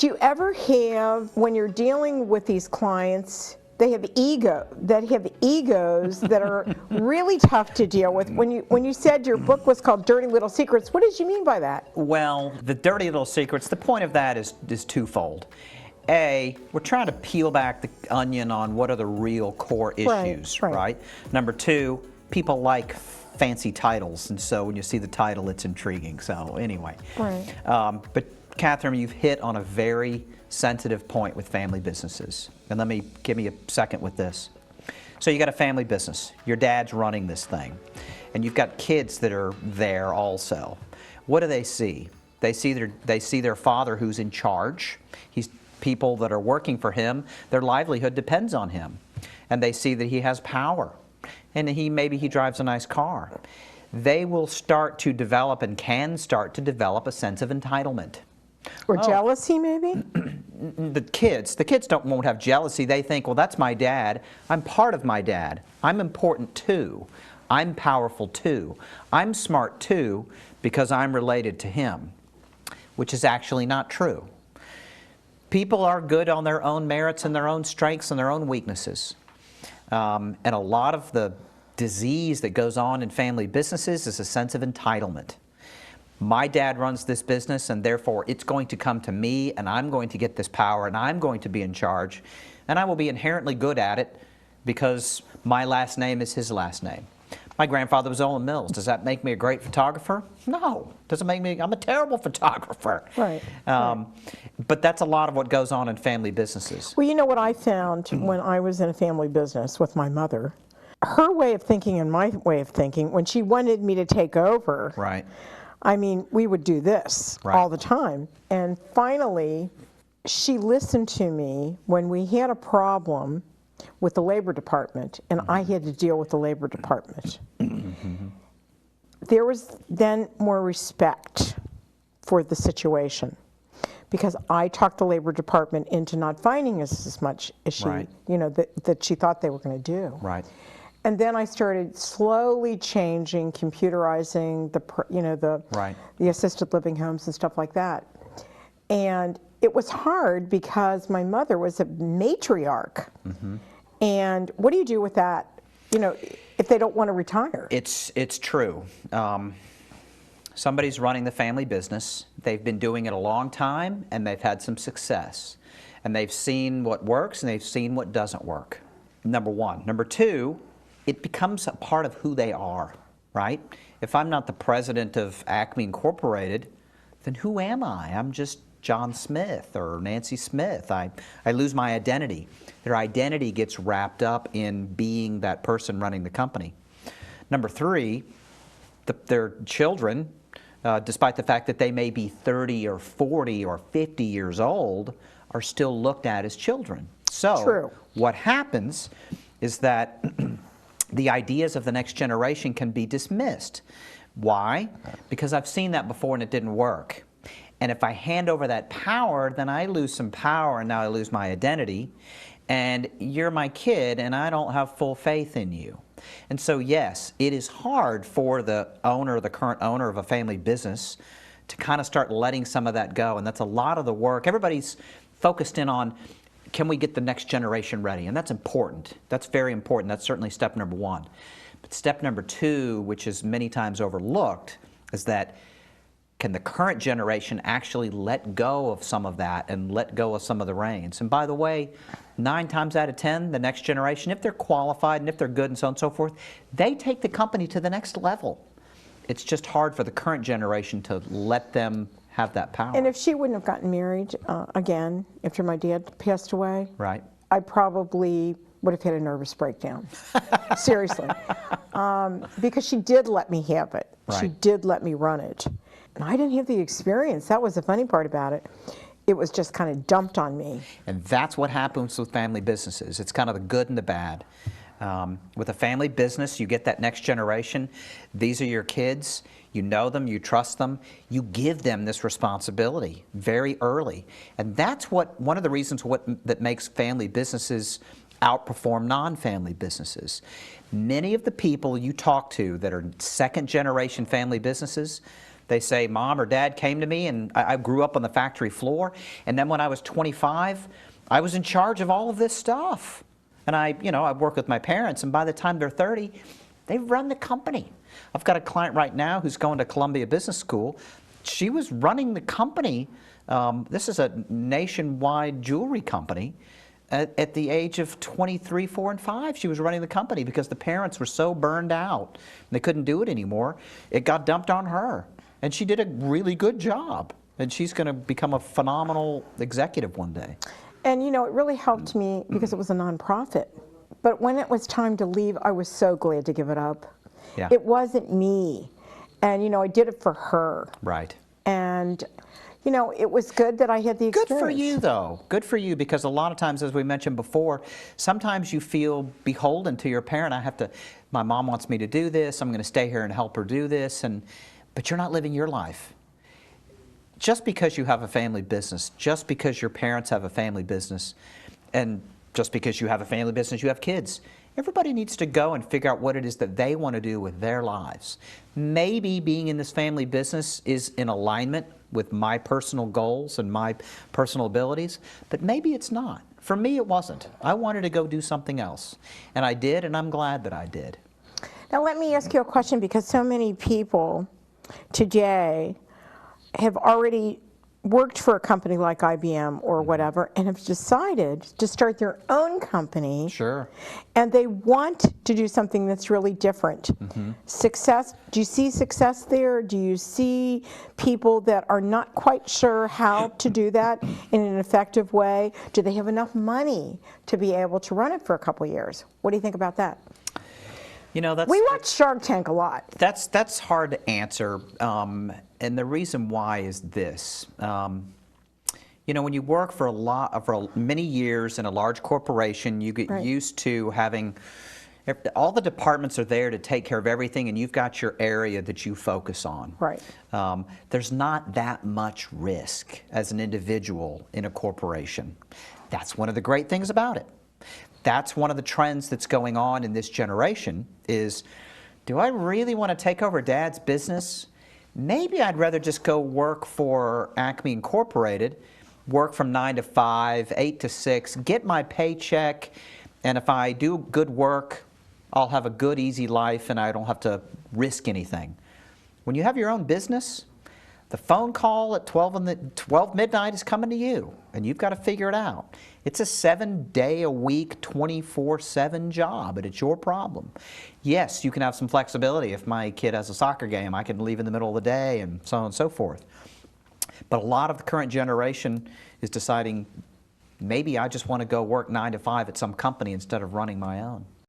Do you ever have, when you're dealing with these clients, they have egos that are really tough to deal with? When you said your book was called Dirty Little Secrets, what did you mean by that? Well, the dirty little secrets, the point of that is twofold. A, we're trying to peel back the onion on what are the real core issues, right? Number two, people like fancy titles, and so when you see the title, it's intriguing. So anyway, but Catherine, you've hit on a very sensitive point with family businesses, and give me a second with this. So you got a family business. Your dad's running this thing, and you've got kids that are there also. What do they see? They see their father who's in charge. He's people that are working for him. Their livelihood depends on him, and they see that he has power, and maybe he drives a nice car. They will start to develop and can start to develop a sense of entitlement. Or jealousy, maybe? The kids won't have jealousy. They think, well, that's my dad. I'm part of my dad. I'm important too. I'm powerful too. I'm smart too because I'm related to him, which is actually not true. People are good on their own merits and their own strengths and their own weaknesses. And a lot of the disease that goes on in family businesses is a sense of entitlement. My dad runs this business, and therefore it's going to come to me, and I'm going to get this power, and I'm going to be in charge, and I will be inherently good at it because my last name is his last name. My grandfather was Olin Mills. Does that make me a great photographer? No. Doesn't make me, I'm a terrible photographer. Right. But that's a lot of what goes on in family businesses. Well, you know what I found when I was in a family business with my mother? Her way of thinking and my way of thinking, when she wanted me to take over, I mean, we would do this all the time. And finally, she listened to me when we had a problem with the labor department, and I had to deal with the labor department. There was then more respect for the situation because I talked the labor department into not finding us as much as she, you know, that she thought they were going to do. And then I started slowly changing, computerizing the assisted living homes and stuff like that. And it was hard because my mother was a matriarch. And what do you do with that, you know, if they don't want to retire? It's true. Somebody's running the family business. They've been doing it a long time, and they've had some success. And they've seen what works, and they've seen what doesn't work. Number one. Number two, it becomes a part of who they are, right? If I'm not the president of Acme Incorporated, then who am I? I'm just John Smith or Nancy Smith. I lose my identity. Their identity gets wrapped up in being that person running the company. Number three, their children, despite the fact that they may be 30 or 40 or 50 years old, are still looked at as children. So what happens is that the ideas of the next generation can be dismissed. Why? Because I've seen that before and it didn't work. And if I hand over that power, then I lose some power and now I lose my identity. And you're my kid and I don't have full faith in you. And so yes, it is hard for the owner, the current owner of a family business to kind of start letting some of that go. And that's a lot of the work. Everybody's focused in on, can we get the next generation ready? And that's important. That's very important. That's certainly step number one. But step number two, which is many times overlooked, is that can the current generation actually let go of some of that and let go of some of the reins? And by the way, 9 times out of 10, the next generation, if they're qualified and if they're good and so on and so forth, they take the company to the next level. It's just hard for the current generation to let them have that power. And if she wouldn't have gotten married again after my dad passed away, I probably would have had a nervous breakdown. Seriously. Because she did let me have it. She did let me run it. And I didn't have the experience. That was the funny part about it. It was just kind of dumped on me. And that's what happens with family businesses. It's kind of the good and the bad. With a family business, you get that next generation. These are your kids. You know them, you trust them. You give them this responsibility very early. And that's one of the reasons that makes family businesses outperform non-family businesses. Many of the people you talk to that are second-generation family businesses, They say mom or dad came to me, and I grew up on the factory floor, and then when I was 25, I was in charge of all of this stuff. And I work with my parents, and by the time they're 30, they've run the company. I've got a client right now who's going to Columbia Business School. She was running the company. This is a nationwide jewelry company. At the age of 23, 4, and 5, she was running the company because the parents were so burned out and they couldn't do it anymore. It got dumped on her, and she did a really good job. And she's going to become a phenomenal executive one day. And it really helped me because it was a nonprofit. But when it was time to leave, I was so glad to give it up. Yeah. It wasn't me. And I did it for her. Right. And it was good that I had the experience. Good for you, though. Good for you, because a lot of times, as we mentioned before, sometimes you feel beholden to your parent. My mom wants me to do this, I'm going to stay here and help her do this, but you're not living your life. Just because you have a family business, just because your parents have a family business, and just because you have a family business, you have kids, everybody needs to go and figure out what it is that they want to do with their lives. Maybe being in this family business is in alignment with my personal goals and my personal abilities, but maybe it's not. For me, it wasn't. I wanted to go do something else, and I did, and I'm glad that I did. Now let me ask you a question, because so many people today have already worked for a company like IBM or whatever and have decided to start their own company. Sure. And they want to do something that's really different. Success, do you see success there? Do you see people that are not quite sure how to do that in an effective way? Do they have enough money to be able to run it for a couple of years? What do you think about that? We watch Shark Tank a lot. That's hard to answer, and the reason why is this. When you work for many years in a large corporation, you get used to having all the departments are there to take care of everything, and you've got your area that you focus on. Right. There's not that much risk as an individual in a corporation. That's one of the great things about it. That's one of the trends that's going on in this generation is, do I really want to take over Dad's business? Maybe I'd rather just go work for Acme Incorporated, work from 9 to 5, 8 to 6, get my paycheck, and if I do good work, I'll have a good, easy life, and I don't have to risk anything. When you have your own business, the phone call at 12 midnight is coming to you, and you've got to figure it out. It's a 7-day-a-week, 24/7 job, and it's your problem. Yes, you can have some flexibility. If my kid has a soccer game, I can leave in the middle of the day, and so on and so forth. But a lot of the current generation is deciding, maybe I just want to go work 9 to 5 at some company instead of running my own.